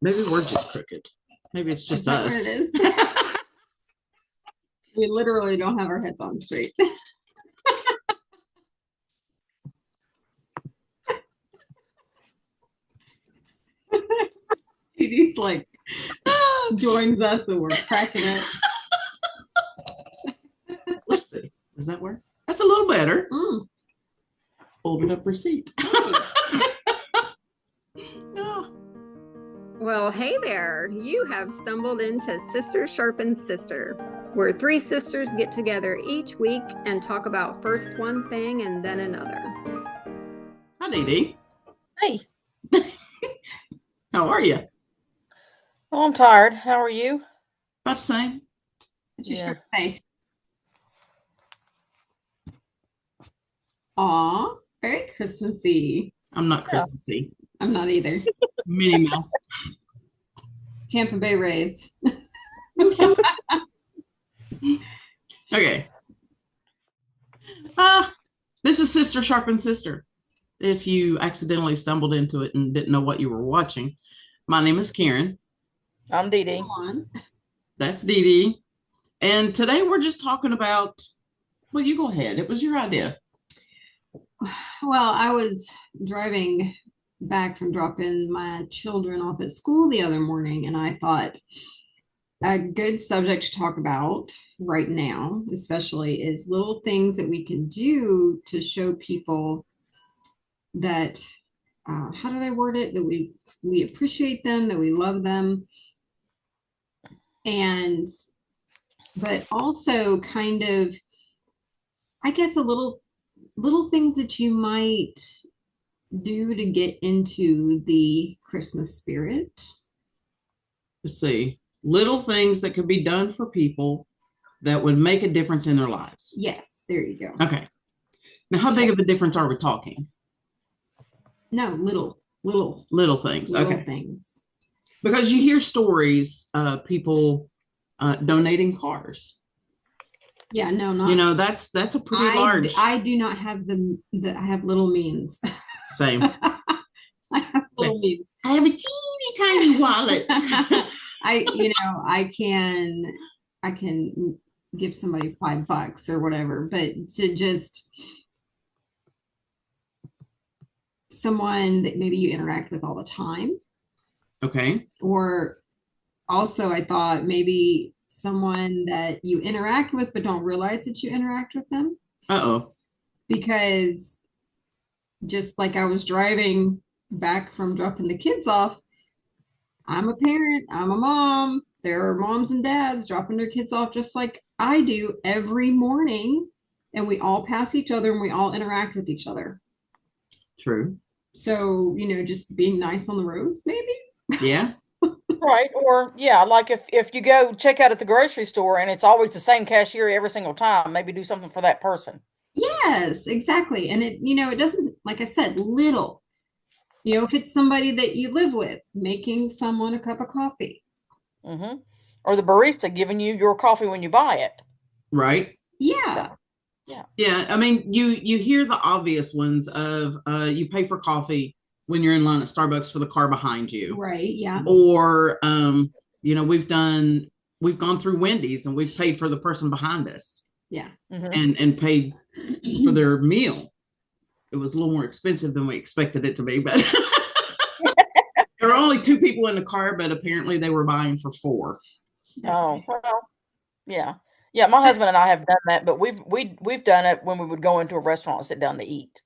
Maybe we're just crooked. Maybe it's just us. What it is? We literally don't have our heads on straight. He's like joins us and we're cracking it. Let's see. Does that work? That's a little better. Folded up receipt. Well, hey there. You have stumbled into Sister Sharpens Sister, where three sisters get together each week and talk about first one thing and then another. Hi, Dee Dee. Hey. How are you? Oh, I'm tired. How are you? About the same. What's your shirt say? Aw, very Christmassy. I'm not Christmassy. I'm not either. Minnie Mouse. Tampa Bay Rays. Okay. This is Sister Sharpens Sister. If you accidentally stumbled into it and didn't know what you were watching, my name is Karen. I'm Dee Dee. That's Dee Dee. And today we're just talking about, well, you go ahead. It was your idea. Well, I was driving back from dropping my children off at school the other morning, and I thought a good subject to talk about right now, especially, is little things that we can do to show people that, how did I word it? That we appreciate them, that we love them. And, but also kind of, I guess, little things that you might do to get into the Christmas spirit. Let's see. Little things that could be done for people that would make a difference in their lives. Yes, there you go. Okay. Now, how big of a difference are we talking? No, little things. Little okay. things. Because you hear stories of people donating cars. Yeah, no, not. You know, that's a pretty large. I do not have I have little means. Same. I have little means. I have a teeny tiny wallet. I can give somebody $5 or whatever, but to just someone that maybe you interact with all the time. Okay. Or also I thought maybe someone that you interact with but don't realize that you interact with them. Uh-oh. Because just like I was driving back from dropping the kids off, I'm a parent, I'm a mom. There are moms and dads dropping their kids off just like I do every morning. And we all pass each other and we all interact with each other. True. So, just being nice on the roads, maybe? Yeah. Right. Or, yeah, like if you go check out at the grocery store and it's always the same cashier every single time, maybe do something for that person. Yes, exactly. And it doesn't, like I said, little. If it's somebody that you live with, making someone a cup of coffee. Mm-hmm. Or the barista giving you your coffee when you buy it. Right. Yeah. Yeah. I mean, you hear the obvious ones of you pay for coffee when you're in line at Starbucks for the car behind you. Right. Yeah. Or we've gone through Wendy's and we've paid for the person behind us. Yeah. Mm-hmm. And paid for their meal. It was a little more expensive than we expected it to be, but there were only 2 people in the car, but apparently they were buying for 4. Well, yeah. Yeah, my husband and I have done that, but we've done it when we would go into a restaurant and sit down to eat.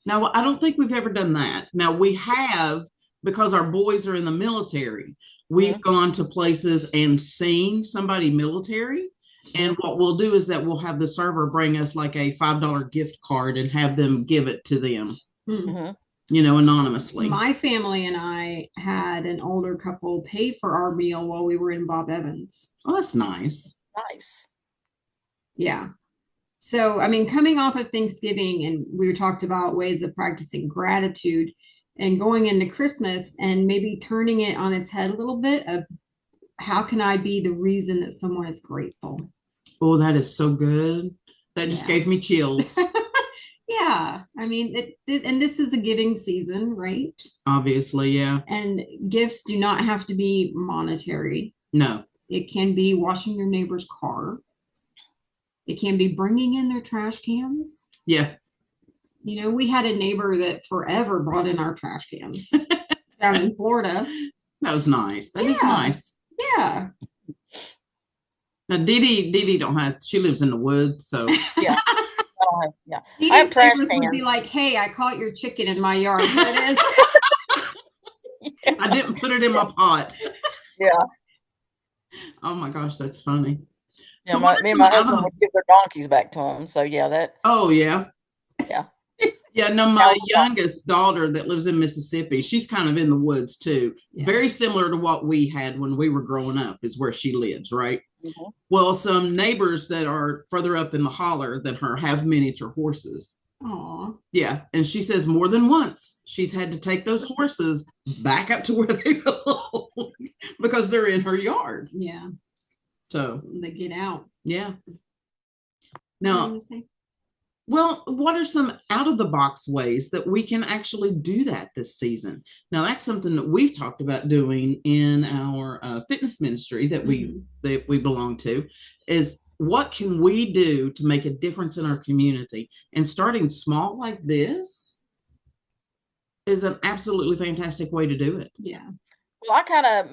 Now, I don't think we've ever done that. Now, we have, because our boys are in the military, we've gone to places and seen somebody military. And what we'll do is that we'll have the server bring us like a $5 gift card and have them give it to them, anonymously. My family and I had an older couple pay for our meal while we were in Bob Evans. Oh, that's nice. Nice. Yeah. So, I mean, coming off of Thanksgiving, and we talked about ways of practicing gratitude and going into Christmas and maybe turning it on its head a little bit of how can I be the reason that someone is grateful? Oh, that is so good. That just gave me chills. Yeah. Yeah. I mean, and this is a giving season, right? Obviously, yeah. And gifts do not have to be monetary. No. It can be washing your neighbor's car. It can be bringing in their trash cans. Yeah. You know, we had a neighbor that forever brought in our trash cans down in Florida. That was nice. That is nice. Yeah. Now, Dee Dee don't have, she lives in the woods, so. Yeah. Yeah. I have trash cans. Would be like, hey, I caught your chicken in my yard. Here it is. Yeah. I didn't put it in my pot. Yeah. Oh my gosh, that's funny. Yeah, so me and my husband would give their donkeys back to them. So yeah, that. Oh yeah. Yeah. Yeah, no, my youngest daughter that lives in Mississippi, she's kind of in the woods too. Yeah. Very similar to what we had when we were growing up is where she lives, right? Mm-hmm. Well, some neighbors that are further up in the holler than her have miniature horses. Aww. Yeah, and she says more than once she's had to take those horses back up to where they belong because they're in her yard. Yeah. So they get out. Yeah. Now, well, what are some out of the box ways that we can actually do that this season? Now, that's something that we've talked about doing in our fitness ministry that we belong to. Is what can we do to make a difference in our community? And starting small like this is an absolutely fantastic way to do it. Yeah. Well, I kind of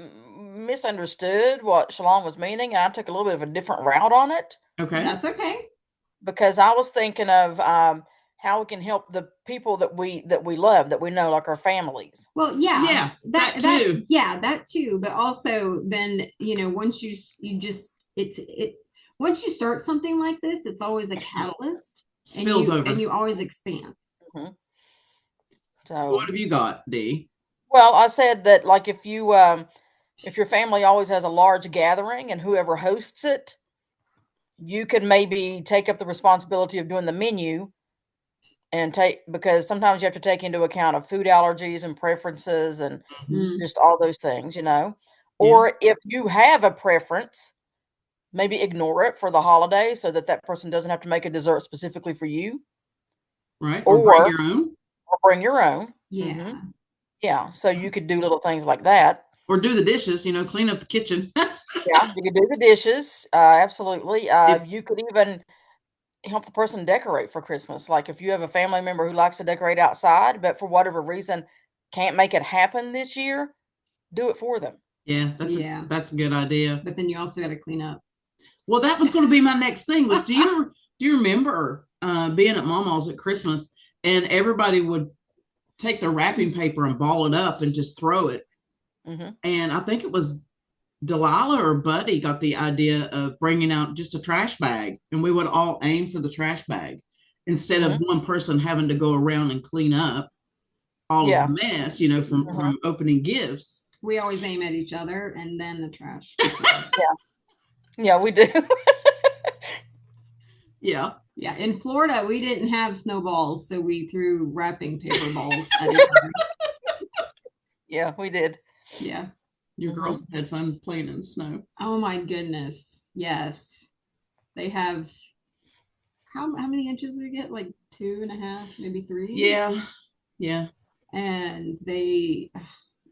misunderstood what Shalom was meaning, and I took a little bit of a different route on it. Okay. That's okay. Because I was thinking of how we can help the people that we love, that we know, like our families. Well, yeah, that too. That too. But also, then once you once you start something like this, it's always a catalyst. Spills over, and you always expand. Mm-hmm. So, what have you got, Dee? Well, I said that like if your family always has a large gathering and whoever hosts it, you can maybe take up the responsibility of doing the menu and because sometimes you have to take into account of food allergies and preferences and just all those things, or if you have a preference, maybe ignore it for the holiday so that person doesn't have to make a dessert specifically for you. Right. Or bring your own. Or bring your own. Yeah. Mm-hmm. Yeah. So you could do little things like that. Or do the dishes, clean up the kitchen. Yeah, you could do the dishes. Absolutely. You could even help the person decorate for Christmas. Like if you have a family member who likes to decorate outside, but for whatever reason can't make it happen this year, do it for them. Yeah, that's a good idea. But then you also got to clean up. Well, that was going to be my next thing. Was do you remember being at Mama's at Christmas and everybody would take their wrapping paper and ball it up and just throw it? Mm-hmm. And I think it was Delilah or Buddy got the idea of bringing out just a trash bag, and we would all aim for the trash bag instead of one person having to go around and clean up all of the mess, from opening gifts. We always aim at each other and then the trash. Yeah, we do. Yeah. Yeah. In Florida, we didn't have snowballs, so we threw wrapping paper balls at each other. Yeah, we did. Yeah. Your girls had fun playing in the snow. Oh my goodness. Yes. They have how many inches do we get? Like 2.5, maybe 3? Yeah. Yeah. And they,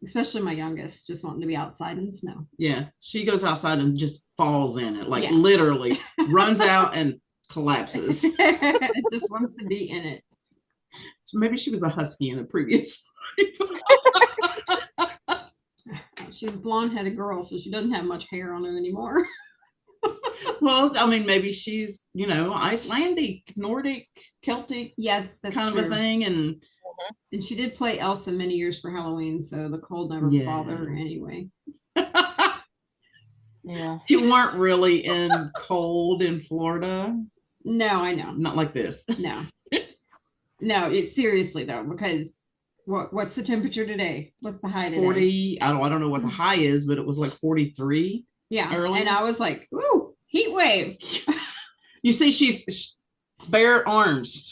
especially my youngest, just wanting to be outside in the snow. Yeah. She goes outside and just falls in it. Like literally runs out and collapses. Just wants to be in it. So maybe she was a husky in a previous She's a blonde-headed girl, so she doesn't have much hair on her anymore. Well, I mean, maybe she's, Icelandic, Nordic, Celtic, yes, that's kind true. of a thing. And she did play Elsa many years for Halloween, so the cold never bothered her anyway. Yeah. You weren't really in cold in Florida? No, I know. Not like this. No. No, it's seriously though, because what's the temperature today? What's the high today? 40. I don't know what the high is, but it was like 43. Yeah. Early. And I was like, ooh, heat wave. You see, she's bare arms.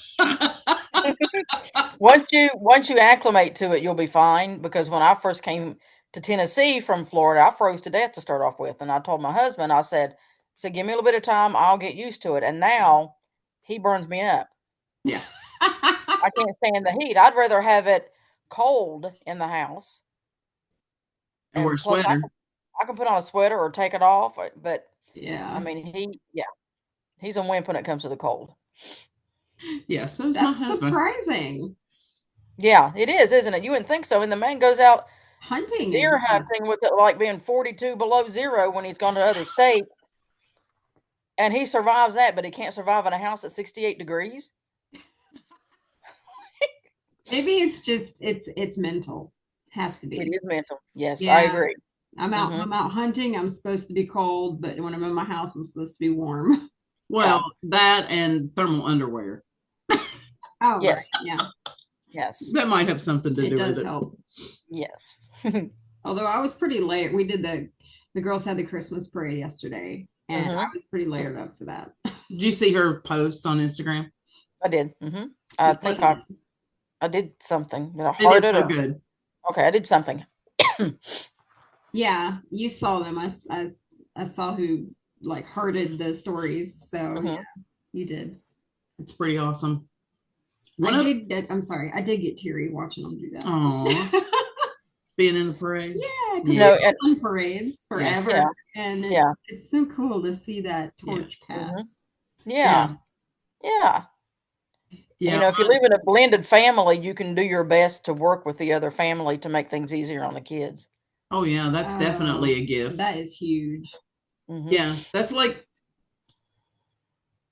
Once you acclimate to it, you'll be fine. Because when I first came to Tennessee from Florida, I froze to death to start off with. And I told my husband, I said, give me a little bit of time, I'll get used to it. And now he burns me up. Yeah. I can't stand the heat. I'd rather have it cold in the house. And wear a Plus, sweater. I can put on a sweater or take it off. But Yeah. I mean, he's a wimp when it comes to the cold. Yeah, so That's my husband. surprising. Yeah, it is, isn't it? You wouldn't think so. And the man goes out Hunting deer and stuff. hunting with it like being 42 below zero when he's gone to other states. And he survives that, but he can't survive in a house at 68 degrees. Maybe it's just it's mental. Has to be. It is mental. Yes, Yeah. I agree. I'm out hunting. I'm supposed to be cold, but when I'm in my house, I'm supposed to be warm. Well, that and thermal underwear. Oh, Yes. right. Yeah. Yes. That might have something to do with it. It does help. Yes. Although I was pretty late. We did the girls had the Christmas parade yesterday, and I was pretty layered up for that. Did you see her posts on Instagram? I did. I think I did something. Did I They heart did it? so good. Okay, I did something. Yeah, you saw them. I saw who like hearted the stories. So yeah, you did. It's pretty awesome. I'm sorry. I did get teary watching them do that. Aww. Being in the parade. Yeah, because Yeah. we've done parades forever. Yeah. And Yeah. it's so cool to see that torch pass. Yeah. Yeah. You know, if you live in a blended family, you can do your best to work with the other family to make things easier on the kids. Oh yeah, that's definitely a gift. That is huge. Yeah, that's like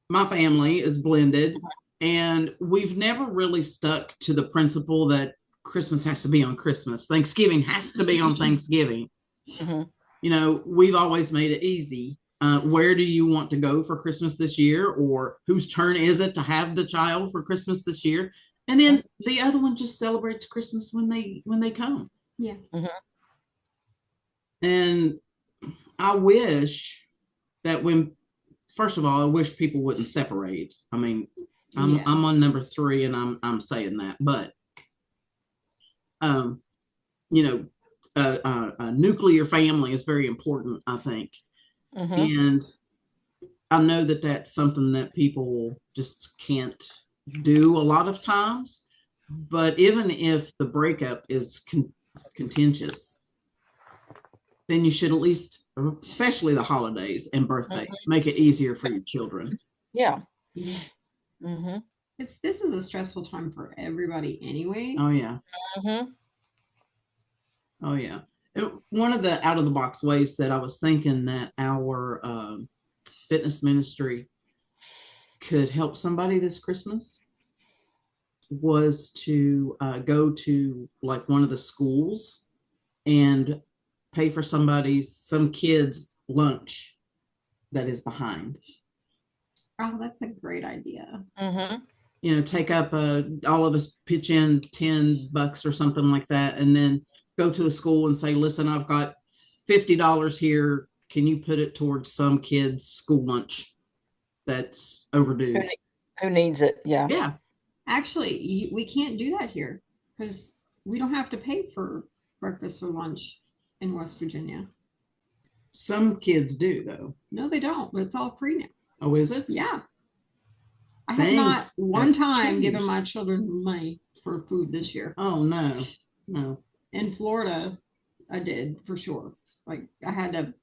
my family is blended, and we've never really stuck to the principle that Christmas has to be on Christmas. Thanksgiving has to be on Thanksgiving. You know, we've always made it easy. Where do you want to go for Christmas this year? Or whose turn is it to have the child for Christmas this year? And then the other one just celebrates Christmas when they come. Yeah. And I wish that first of all, I wish people wouldn't separate. I mean, I'm on number 3 and I'm saying that, but you know, a nuclear family is very important, I think. And I know that that's something that people just can't do a lot of times. But even if the breakup is contentious, then you should at least, especially the holidays and birthdays, make it easier for your children. Yeah. This is a stressful time for everybody anyway. Oh yeah. Oh yeah. One of the out of the box ways that I was thinking that our fitness ministry could help somebody this Christmas was to go to like one of the schools and pay for some kids' lunch that is behind. Oh, that's a great idea. You know, take up all of us pitch in $10 or something like that, and then go to a school and say, listen, I've got $50 here. Can you put it towards some kid's school lunch that's overdue? Who needs it? Yeah. Yeah. Actually, we can't do that here because we don't have to pay for breakfast or lunch in West Virginia. Some kids do, though. No, they don't. But it's all free now. Oh, is it? Yeah. I have not one time given my children money for food this year. Oh, no. No. In Florida, I did for sure. Like I had to,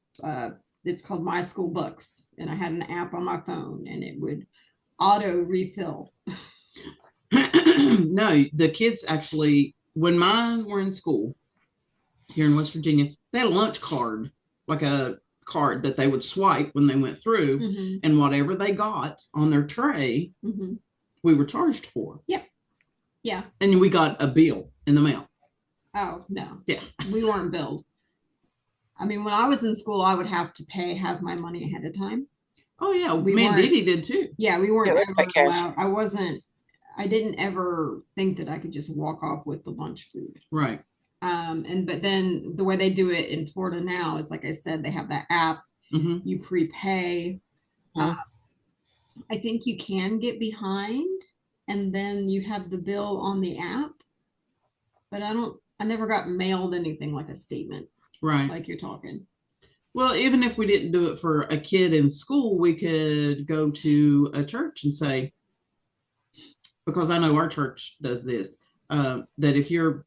it's called My School Books, and I had an app on my phone, and it would auto refill. No, the kids actually, when mine were in school here in West Virginia, they had a lunch card, like a card that they would swipe when they went through, and whatever they got on their tray, we were charged for. Yep. Yeah. And we got a bill in the mail. Oh, no. Yeah. We weren't billed. I mean, when I was in school, I would have to have my money ahead of time. Oh, yeah. Me and Didi did too. Yeah, we weren't ever allowed. I didn't ever think that I could just walk off with the lunch food. Right. But then the way they do it in Florida now is, like I said, they have that app. You prepay. I think you can get behind, and then you have the bill on the app. But I never got mailed anything like a statement. Right. Like you're talking. Well, even if we didn't do it for a kid in school, we could go to a church and say, because I know our church does this, that if you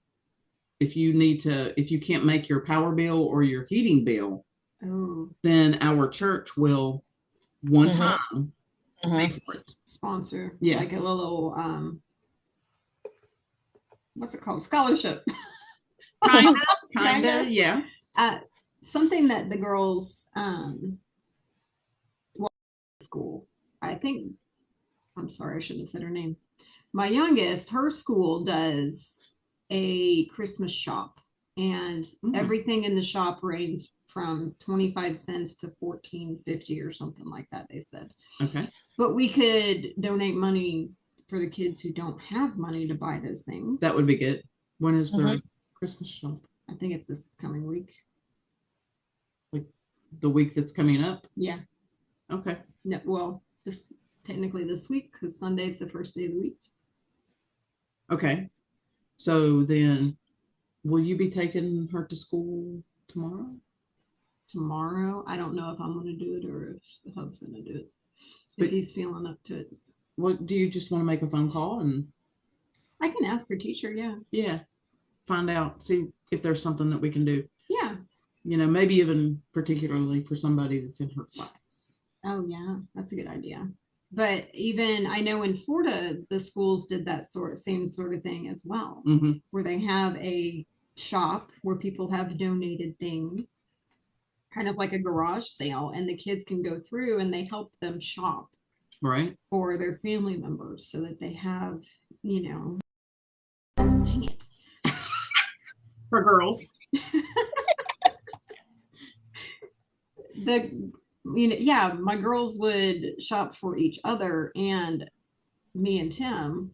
can't make your power bill or your heating bill, then our church will one time pay for it. Sponsor. Yeah. Like a little, what's it called? Scholarship. Kinda, yeah. Something that the girls, school, I think, I'm sorry, I shouldn't have said her name. My youngest, her school does a Christmas shop, and everything in the shop ranges from 25 cents to $14.50 or something like that, they said. Okay. But we could donate money for the kids who don't have money to buy those things. That would be good. When is the Christmas shop? I think it's this coming week. Like the week that's coming up? Yeah. Okay. No, well, just technically this week, because Sunday's the first day of the week. Okay. So then, will you be taking her to school tomorrow? Tomorrow? I don't know if I'm going to do it or if the hub's going to do it. If he's feeling up to it. What, do you just want to make a phone call and? I can ask her teacher, yeah. Yeah. Find out, see if there's something that we can do. Yeah. You know, maybe even particularly for somebody that's in her class. Oh, yeah. That's a good idea. But even I know in Florida, the schools did that same sort of thing as well, where they have a shop where people have donated things, kind of like a garage sale, and the kids can go through and they help them shop, right, for their family members so that they have, dang it, for girls. My girls would shop for each other and me and Tim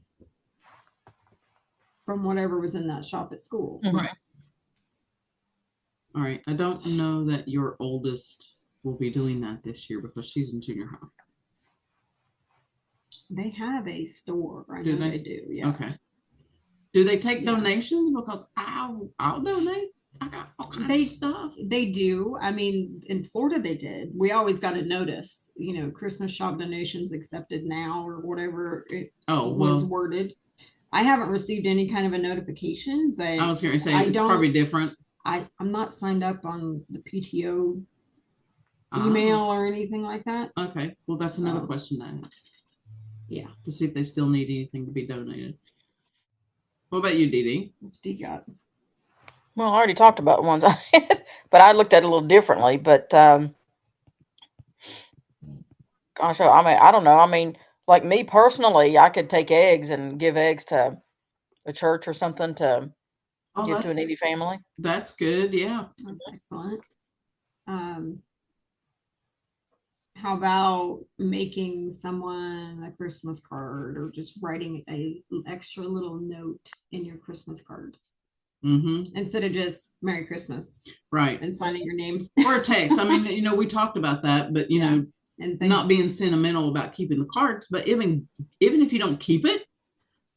from whatever was in that shop at school. Right. All right. I don't know that your oldest will be doing that this year because she's in junior high. They have a store. I know they do. Yeah. Okay. Do they take donations? Because I'll donate. I got all kinds of stuff. They do. I mean, in Florida, they did. We always got a notice, Christmas shop donations accepted now or whatever it was worded. I haven't received any kind of a notification, but I was going to say it's probably different. I'm not signed up on the PTO email or anything like that. Okay. Well, that's another question to ask. Yeah. To see if they still need anything to be donated. What about you, Dee Dee? What's Dee got? Well, I already talked about ones I had, but I looked at it a little differently. But gosh, I don't know. I mean, like me personally, I could take eggs and give eggs to a church or something to give to a needy family. That's good. Yeah. That's excellent. How about making someone a Christmas card or just writing an extra little note in your Christmas card? Instead of just Merry Christmas. Right. And signing your name. Or a text. I mean, we talked about that, but, and not being sentimental about keeping the cards, but even if you don't keep it,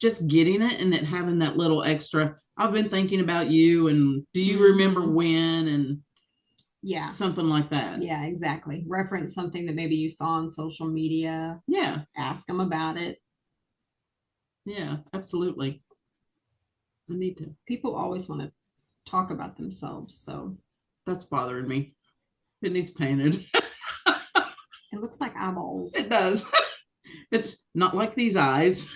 just getting it and it having that little extra, I've been thinking about you and do you remember when and something like that. Yeah, exactly. Reference something that maybe you saw on social media. Yeah. Ask them about it. Yeah, absolutely. I need to. People always want to talk about themselves, so. That's bothering me. It needs painted. It looks like eyeballs. It does. It's not like these eyes.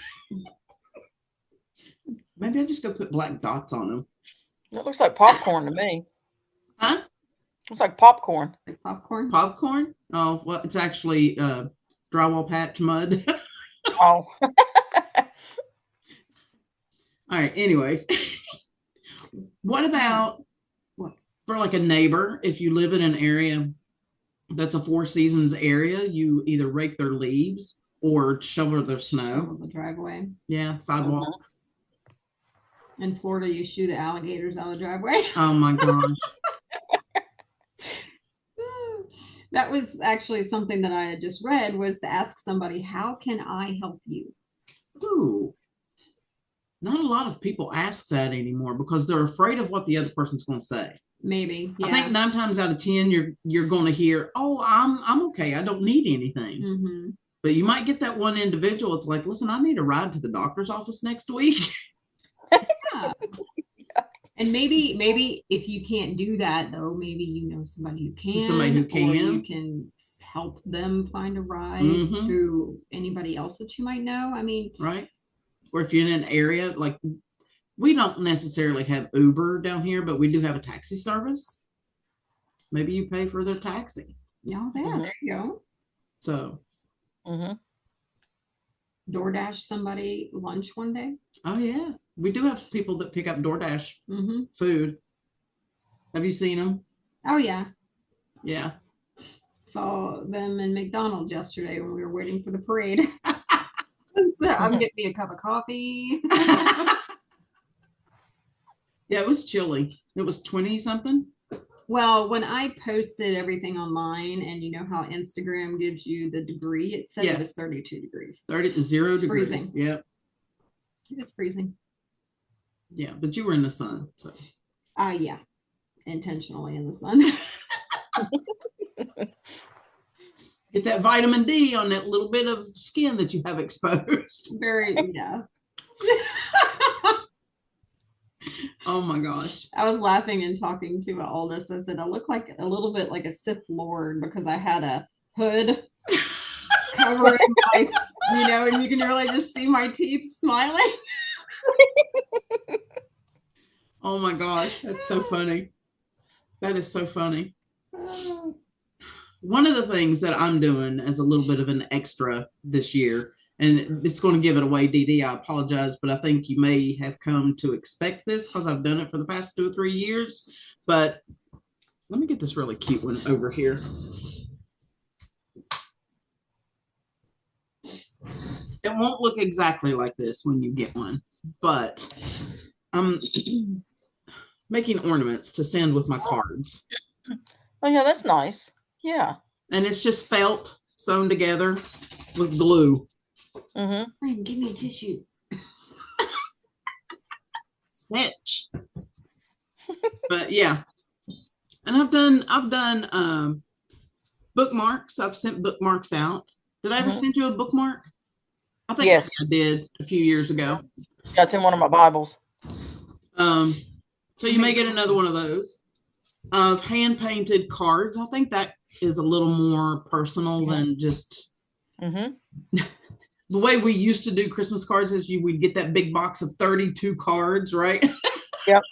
Maybe I just go put black dots on them. It looks like popcorn to me. Huh? Looks like popcorn. Like popcorn? Popcorn? Oh, well, it's actually drywall patch mud. Oh. All right. Anyway, what about for like a neighbor? If you live in an area that's a Four Seasons area, you either rake their leaves or shovel their snow. The driveway. Yeah, sidewalk. In Florida, you shoot alligators out of the driveway. Oh my gosh. That was actually something that I had just read, was to ask somebody, how can I help you? Ooh. Not a lot of people ask that anymore because they're afraid of what the other person's going to say. Maybe. Yeah. I think 9 times out of 10, you're going to hear, "Oh, I'm okay. I don't need anything." But you might get that one individual. It's like, listen, I need a ride to the doctor's office next week. Yeah. And maybe if you can't do that though, maybe you know somebody who can, or you can help them find a ride through anybody else that you might know. I mean, right. Or if you're in an area, like we don't necessarily have Uber down here, but we do have a taxi service. Maybe you pay for their taxi. Yeah, there you go. So DoorDash somebody lunch one day. Oh yeah, we do have people that pick up DoorDash food. Have you seen them? Oh yeah. Yeah. Saw them in McDonald's yesterday when we were waiting for the parade. So I'm getting me a cup of coffee. Yeah, it was chilly. It was 20 something. Well, when I posted everything online, and you know how Instagram gives you the degree, it said it was 32 degrees. 0 degrees. Freezing. Yep. It was freezing. Yeah, but you were in the sun. So. Yeah, intentionally in the sun. Get that vitamin D on that little bit of skin that you have exposed. Yeah. Oh my gosh. I was laughing and talking to my oldest. I said, I look like a little bit like a Sith Lord because I had a hood covering my, and you can really just see my teeth smiling. Oh my gosh. That's so funny. That is so funny. One of the things that I'm doing as a little bit of an extra this year, and it's going to give it away, DD, I apologize, but I think you may have come to expect this because I've done it for the past 2 or 3 years. But let me get this really cute one over here. It won't look exactly like this when you get one, but I'm making ornaments to send with my cards. Oh yeah, that's nice. Yeah. And it's just felt sewn together with glue. Ryan, give me a tissue. Fetch. But yeah. And I've done bookmarks. I've sent bookmarks out. Did I ever send you a bookmark? I think yes. I did a few years ago. That's in one of my Bibles. So you may get another one of those. Of hand painted cards. I think that is a little more personal than just the way we used to do Christmas cards is we'd get that big box of 32 cards, right? Yep.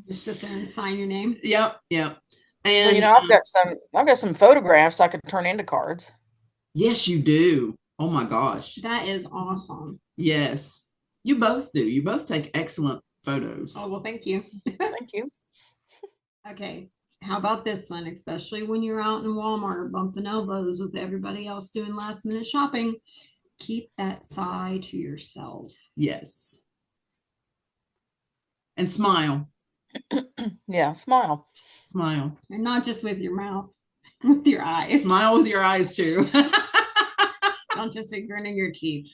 Just sit there and sign your name. Yep. And well, I've got some photographs I could turn into cards. Yes, you do. Oh my gosh. That is awesome. Yes. You both do. You both take excellent photos. Oh, well, thank you. Thank you. Okay. How about this one? Especially when you're out in Walmart bumping elbows with everybody else doing last minute shopping. Keep that sigh to yourself. Yes. And smile. Yeah, smile. Smile. And not just with your mouth, with your eyes. Smile with your eyes too. Don't just be gritting your teeth.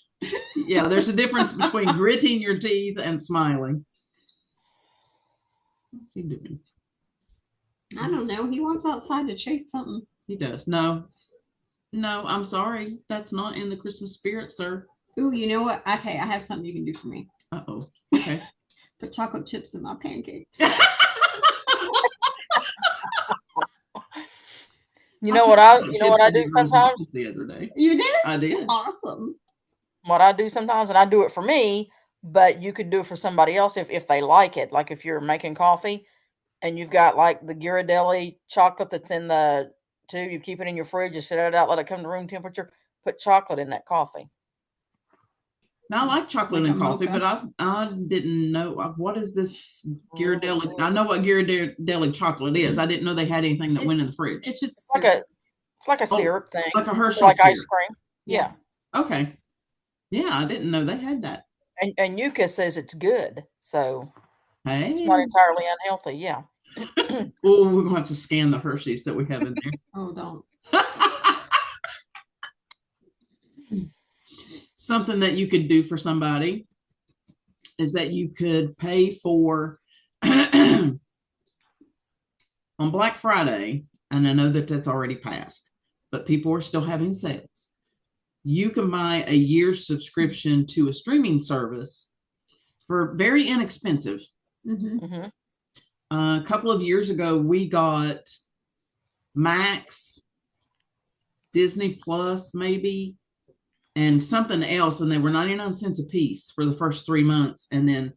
Yeah, there's a difference between gritting your teeth and smiling. What's he doing? I don't know. He wants outside to chase something. He does. No, I'm sorry. That's not in the Christmas spirit, sir. Ooh, you know what? Okay, I have something you can do for me. Uh-oh. Okay. Put chocolate chips in my pancakes. You know what I do sometimes? The other day. You did? I did. Awesome. What I do sometimes, and I do it for me, but you could do it for somebody else if they like it. Like if you're making coffee and you've got like the Ghirardelli chocolate that's in the tube, you keep it in your fridge, you set it out, let it come to room temperature, put chocolate in that coffee. Now, I like chocolate in coffee, but I didn't know what is this Ghirardelli. I know what Ghirardelli chocolate is. I didn't know they had anything that went in the fridge. It's just it's like a syrup thing, like a Hershey, like syrup. Ice cream. Yeah. Okay. Yeah, I didn't know they had that. And Yuka says it's good, so hey, it's not entirely unhealthy. Yeah. Well, we're gonna have to scan the Hershey's that we have in there. Oh, don't. Something that you could do for somebody is that you could pay for on Black Friday, and I know that that's already passed, but people are still having sales. you can buy a year's subscription to a streaming service for very inexpensive. A couple of years ago, we got Max, Disney Plus, maybe, and something else, and they were 99 cents a piece for the first 3 months, and then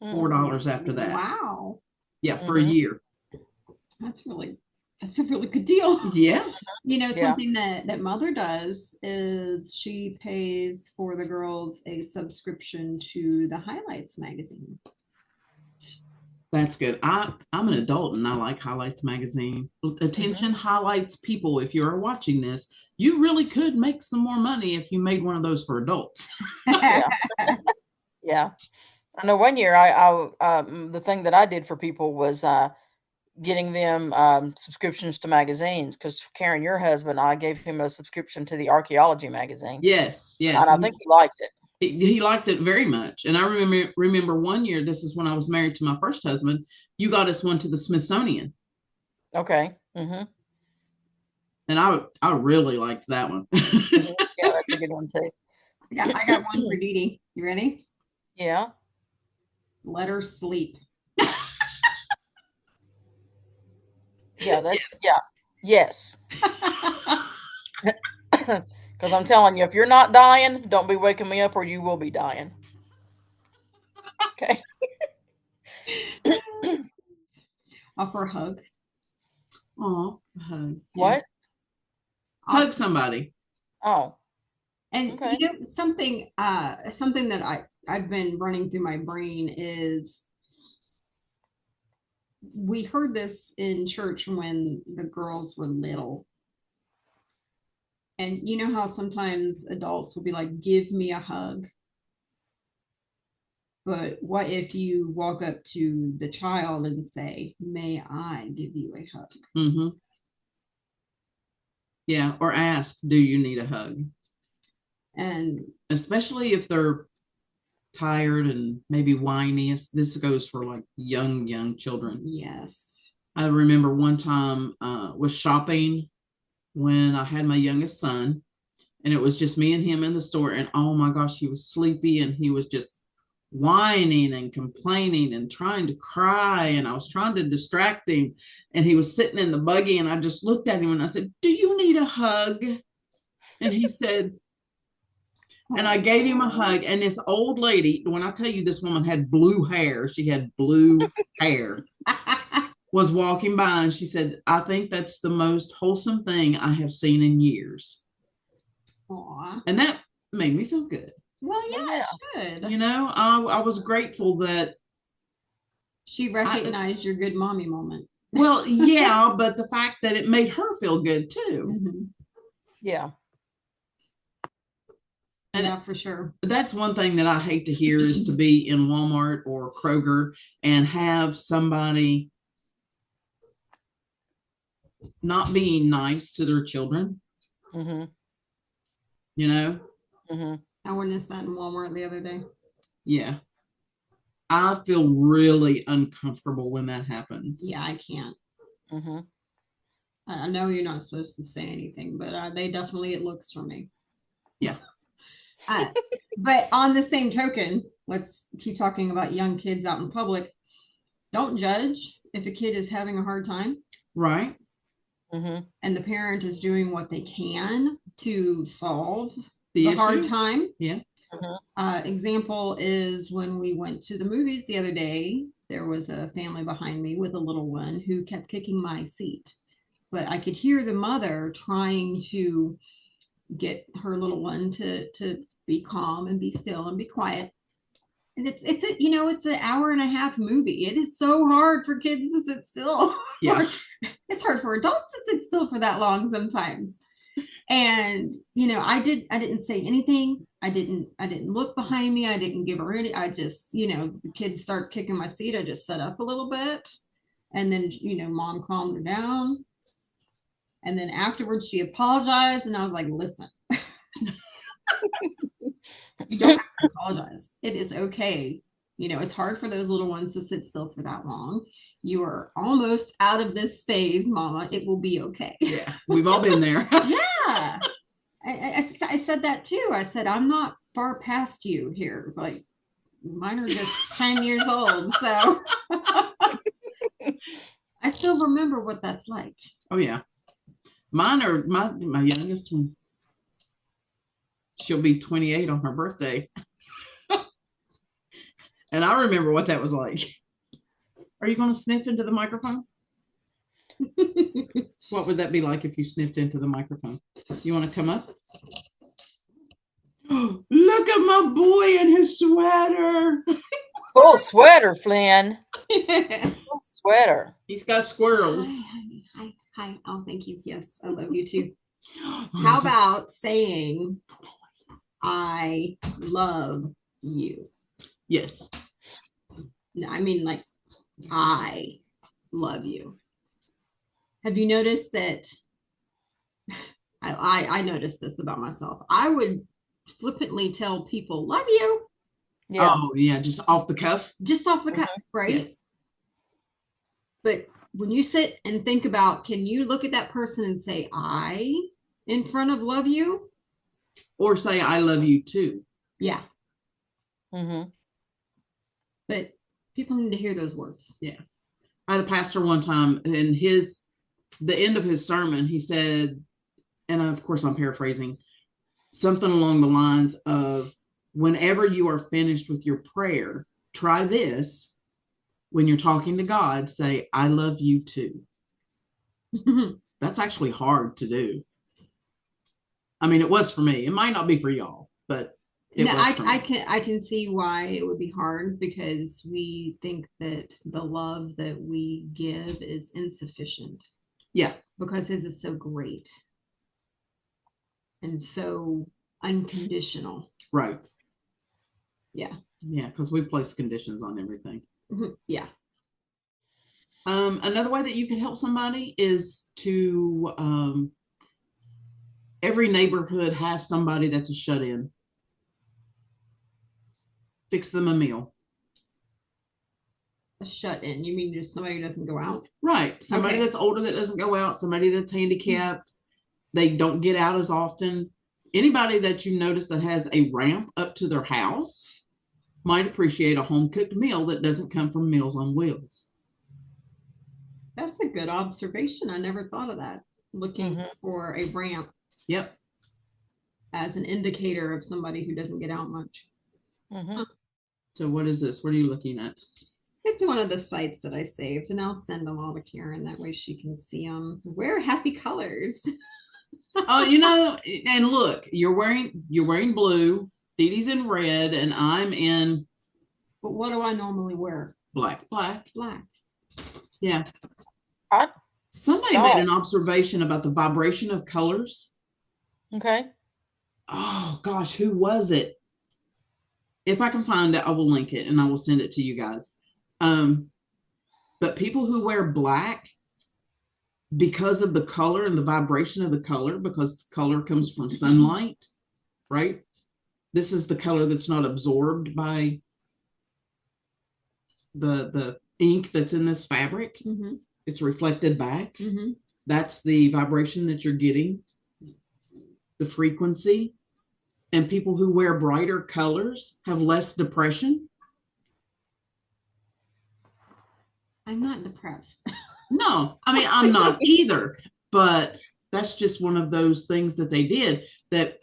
$4 after that. Wow. Yeah, for a year. That's a really good deal. Yeah. You know, something that Mother does is she pays for the girls a subscription to the Highlights magazine. That's good. I'm an adult and I like Highlights magazine. Attention, Highlights people, if you're watching this, you really could make some more money if you made one of those for adults. Yeah. I know one year I the thing that I did for people was getting them subscriptions to magazines, because Karen, your husband, I gave him a subscription to the archaeology magazine. Yes. And I think he liked it. He liked it very much. And I remember one year, this is when I was married to my first husband, you got us one to the Smithsonian. Okay. And I really liked that one. Yeah, that's a good one too. I got one for Dee Dee. You ready? Yeah. Let her sleep. Yeah, yes. Because I'm telling you, if you're not dying, don't be waking me up or you will be dying. Okay. Offer a hug. Oh, hug. What? Hug somebody. Oh. And okay. You know, something that I've been running through my brain is, we heard this in church when the girls were little. And you know how sometimes adults will be like, give me a hug. But what if you walk up to the child and say, may I give you a hug? Yeah, or ask, do you need a hug? And especially if they're tired and maybe whiny. This goes for like young children. Yes. I remember one time was shopping when I had my youngest son, and it was just me and him in the store, and oh my gosh, he was sleepy and he was just whining and complaining and trying to cry, and I was trying to distract him, and he was sitting in the buggy, and I just looked at him and I said, do you need a hug? And he said, and I gave him a hug. And this old lady, when I tell you this woman had blue hair, she had blue hair, was walking by, and she said, I think that's the most wholesome thing I have seen in years. Aww. And that made me feel good. Well, yeah, it should. You know, I was grateful that she recognized your good mommy moment. Well, yeah, but the fact that it made her feel good too. Yeah. And yeah, for sure. That's one thing that I hate to hear, is to be in Walmart or Kroger and have somebody not being nice to their children. You know? I witnessed that in Walmart the other day. Yeah. I feel really uncomfortable when that happens. Yeah, I can't. I know you're not supposed to say anything, but they definitely, it looks for me. Yeah. But on the same token, let's keep talking about young kids out in public. Don't judge if a kid is having a hard time. Right. And the parent is doing what they can to solve the hard time. Yeah. Example is when we went to the movies the other day, there was a family behind me with a little one who kept kicking my seat. But I could hear the mother trying to get her little one to be calm and be still and be quiet. And it's an hour and a half movie. It is so hard for kids to sit still. Yeah. It's hard for adults to sit still for that long sometimes. And I didn't say anything. I didn't look behind me. I didn't give her any. I just, the kids start kicking my seat. I just set up a little bit, and then mom calmed her down. And then afterwards she apologized, and I was like, listen, you don't have to apologize. It is okay. It's hard for those little ones to sit still for that long. You are almost out of this phase, mama. It will be okay. Yeah, we've all been there. Yeah. I said that too. I said, I'm not far past you here. Like mine are just 10 years old. So I still remember what that's like. Oh yeah. Mine are my youngest one. She'll be 28 on her birthday. And I remember what that was like. Are you going to sniff into the microphone? What would that be like if you sniffed into the microphone? You want to come up? Look at my boy in his sweater. Full sweater, Flynn. Full sweater. He's got squirrels. Hi, honey. Hi, hi. Oh, thank you. Yes, I love you too. How about saying, I love you? Yes. No, I mean, like, I love you. Have you noticed that? I noticed this about myself. I would flippantly tell people, love you. Yeah. Oh, yeah. Just off the cuff. Just off the cuff, right? Yeah. But when you sit and think about, can you look at that person and say, I in front of love you? Or say, I love you too. Yeah. Mm-hmm. But people need to hear those words. Yeah. I had a pastor one time, and the end of his sermon, he said, and of course I'm paraphrasing, something along the lines of, whenever you are finished with your prayer, try this. When you're talking to God, say, I love you too. That's actually hard to do. I mean, it was for me. It might not be for y'all, but it was for me. I can see why it would be hard, because we think that the love that we give is insufficient. Yeah. Because his is so great and so unconditional. Right. Yeah. Yeah, because we place conditions on everything. Yeah. Another way that you can help somebody is to every neighborhood has somebody that's a shut-in. Fix them a meal. A shut-in? You mean just somebody who doesn't go out? Right. Somebody that's older that doesn't go out, somebody that's handicapped, they don't get out as often. Anybody that you notice that has a ramp up to their house might appreciate a home-cooked meal that doesn't come from Meals on Wheels. That's a good observation. I never thought of that. Looking for a ramp. Yep. As an indicator of somebody who doesn't get out much. So what is this? What are you looking at? It's one of the sites that I saved, and I'll send them all to Karen. That way she can see them. Wear happy colors. Oh, and look, you're wearing blue, Dee Dee's in red, and I'm in. But what do I normally wear? Black. Yeah. Somebody made an observation about the vibration of colors. Okay. Oh gosh, who was it? If I can find it, I will link it and I will send it to you guys. But people who wear black, because of the color and the vibration of the color, because color comes from sunlight, right? This is the color that's not absorbed by the ink that's in this fabric. It's reflected back. That's the vibration that you're getting, the frequency. And people who wear brighter colors have less depression. I'm not depressed. No, I mean, I'm not either, but that's just one of those things that they did, that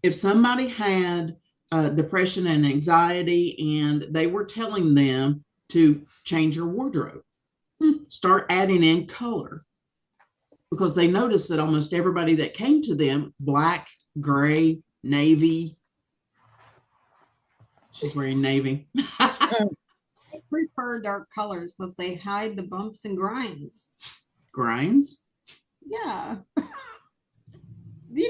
if somebody had depression and anxiety and they were telling them to change your wardrobe, start adding in color, because they noticed that almost everybody that came to them, black, gray, navy. She's wearing navy. I prefer dark colors because they hide the bumps and grinds. Grinds? Yeah. They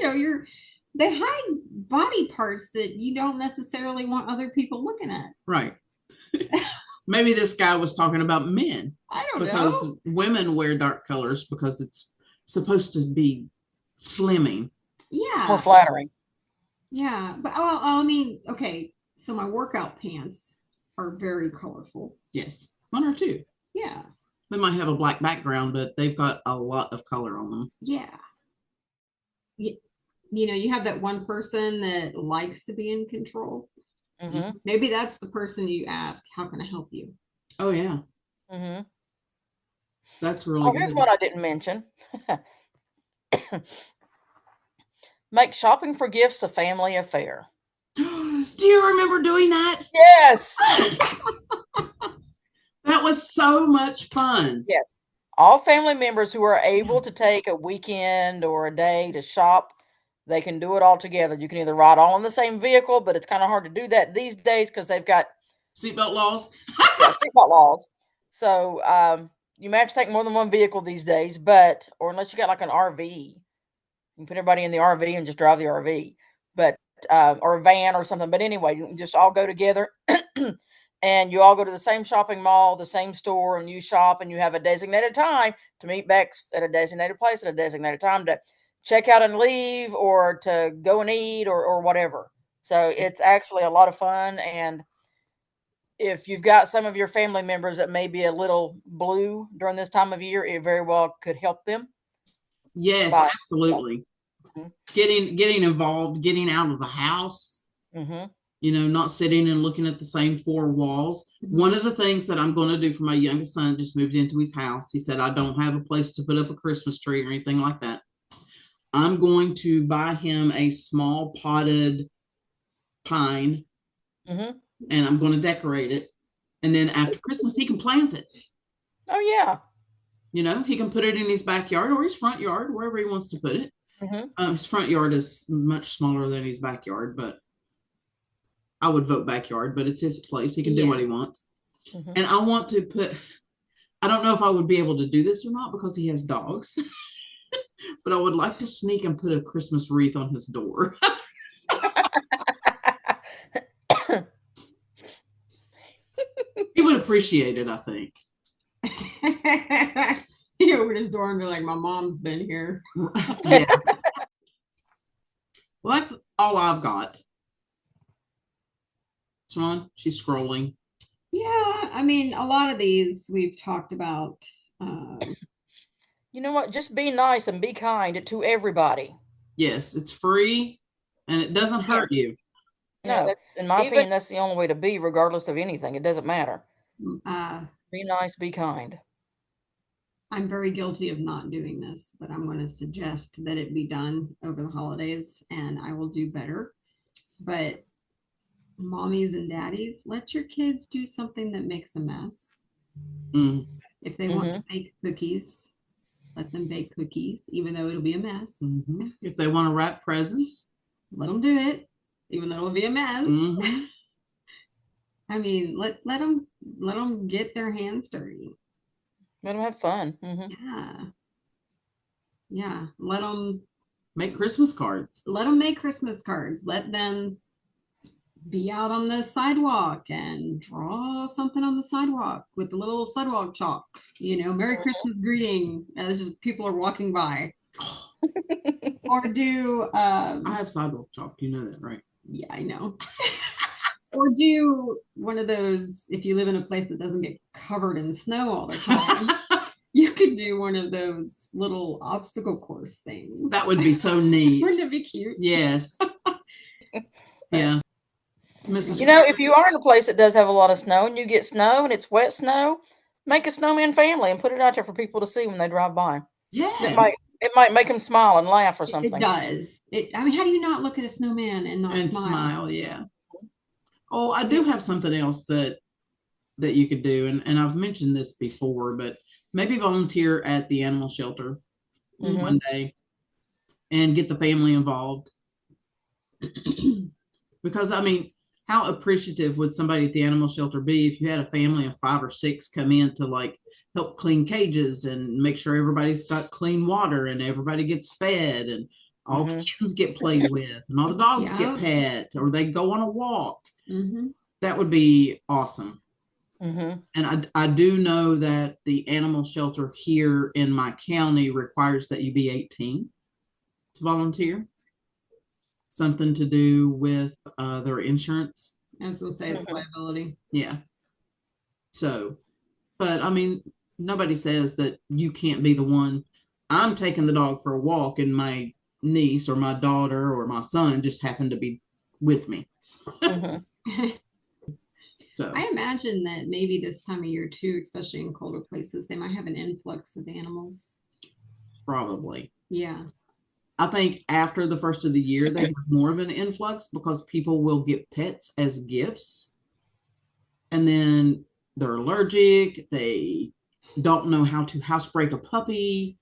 hide body parts that you don't necessarily want other people looking at. Right. Maybe this guy was talking about men. I don't know. Because women wear dark colors because it's supposed to be slimming. Yeah. More flattering. Yeah. But I mean, okay. So my workout pants are very colorful. Yes. One or two. Yeah. They might have a black background, but they've got a lot of color on them. Yeah. you have that one person that likes to be in control. Mm-hmm. Maybe that's the person you ask, how can I help you? Oh yeah, Mm-hmm. that's really Oh, here's good. one I didn't mention. Make shopping for gifts a family affair. Do you remember doing that? Yes. That was so much fun. Yes. All family members who are able to take a weekend or a day to shop, they can do it all together. You can either ride all in the same vehicle, but it's kind of hard to do that these days because they've got Seatbelt laws. seatbelt laws. So you may have to take more than one vehicle these days, or unless you got like an RV, you can put everybody in the RV and just drive the RV, but or a van or something. But anyway, you can just all go together. And you all go to the same shopping mall, the same store, and you shop, and you have a designated time to meet back at a designated place at a designated time to check out and leave, or to go and eat, or whatever. So it's actually a lot of fun. And if you've got some of your family members that may be a little blue during this time of year, it very well could help them. Yes, By, yes. absolutely. Getting involved, getting out of the house. Mm-hmm. Not sitting and looking at the same four walls. One of the things that I'm going to do for my youngest son, just moved into his house. He said, I don't have a place to put up a Christmas tree or anything like that. I'm going to buy him a small potted pine, Mm-hmm. and I'm going to decorate it. And then after Christmas, he can plant it. Oh, yeah. He can put it in his backyard or his front yard, wherever he wants to put it. Mm-hmm. His front yard is much smaller than his backyard, but I would vote backyard, but it's his place. He can do what he wants. Mm-hmm. And I want to I don't know if I would be able to do this or not because he has dogs, but I would like to sneak and put a Christmas wreath on his door. He would appreciate it, I think. He opened his door and be like, my mom's been here. Yeah. Well, that's all I've got. Sean, she's scrolling. Yeah, I mean, a lot of these we've talked about. You know what? Just be nice and be kind to everybody. Yes, it's free and it doesn't hurt you. No, in my opinion, that's the only way to be, regardless of anything. It doesn't matter. Be nice, be kind. I'm very guilty of not doing this, but I'm going to suggest that it be done over the holidays, and I will do better. But mommies and daddies, let your kids do something that makes a mess. Mm. If they want to bake cookies, let them bake cookies, even though it'll be a mess. Mm-hmm. If they want to wrap presents, let them do it, even though it'll be a mess. Mm-hmm. I mean, let them get their hands dirty. Let them have fun. Mm-hmm. Yeah. Let them make Christmas cards. Let them make Christmas cards. Let them be out on the sidewalk and draw something on the sidewalk with a little sidewalk chalk. Merry Christmas greeting as just people are walking by. Or do I have sidewalk chalk. You know that, right? Yeah, I know. Or do one of those, if you live in a place that doesn't get covered in snow all the time, you could do one of those little obstacle course things. That would be so neat. Wouldn't it be cute? Yes. Yeah. If you are in a place that does have a lot of snow and you get snow and it's wet snow, make a snowman family and put it out there for people to see when they drive by. Yeah. It might make them smile and laugh or something. It does. I mean, how do you not look at a snowman and not smile? Yeah. Oh, I do have something else that you could do, and I've mentioned this before, but maybe volunteer at the animal shelter one day and get the family involved. Because I mean, how appreciative would somebody at the animal shelter be if you had a family of 5 or 6 come in to help clean cages and make sure everybody's got clean water and everybody gets fed and all the kittens get played with and all the dogs get pet or they go on a walk. That would be awesome. And I do know that the animal shelter here in my county requires that you be 18 to volunteer. Something to do with their insurance. I was going to say it's liability. Yeah. So, but I mean, nobody says that you can't be the one. I'm taking the dog for a walk and my niece or my daughter or my son just happened to be with me. Mhm. So I imagine that maybe this time of year too, especially in colder places, they might have an influx of animals. probably. Yeah. I think after the first of the year, they have more of an influx because people will get pets as gifts. And then they're allergic. They don't know how to housebreak a puppy,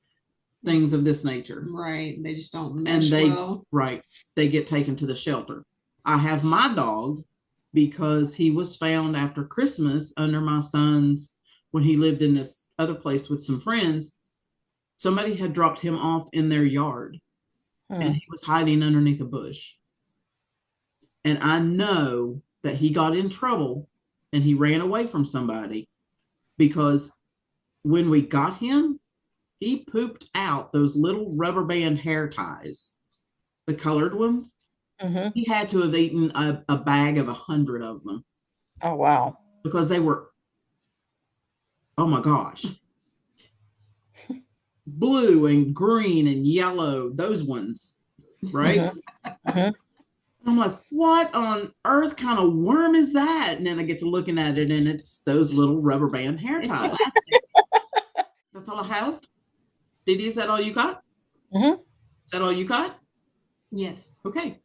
things of this nature. Right. They just don't And mesh they, well. right, they get taken to the shelter. I have my dog because he was found after Christmas under my son's, when he lived in this other place with some friends. Somebody had dropped him off in their yard and he was hiding underneath a bush. And I know that he got in trouble and he ran away from somebody because when we got him, he pooped out those little rubber band hair ties, the colored ones. Mhm. He had to have eaten a bag of 100 of them Oh, wow. because they were, oh my gosh, blue and green and yellow, those ones, right? Mhm. Mhm. I'm like, what on earth kind of worm is that? And then I get to looking at it and it's those little rubber band hair It's ties. elastic. That's all I have. Didi, is that all you got? Mhm. Is that all you got? Yes. Okay.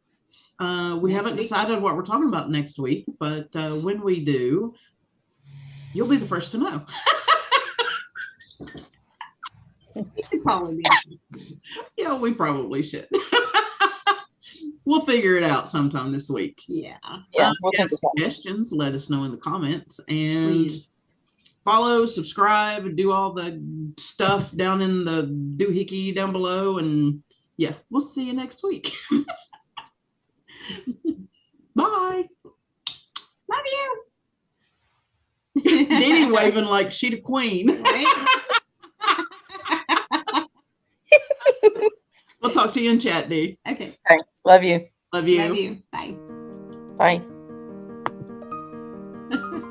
We Next haven't week. decided what we're talking about next week, but when we do, you'll be the first to know. It could probably be. Yeah, we probably should. We'll figure it out sometime this week. Yeah. Yeah, we'll If you think have of something. suggestions, let us know in the comments and Please. follow, subscribe, do all the stuff down in the doohickey down below. And yeah, we'll see you next week. Bye. Love you. Diddy waving like she the queen. Right? We'll talk to you in chat, D. Okay. Okay. Love you. Love you. Love you. Bye. Bye.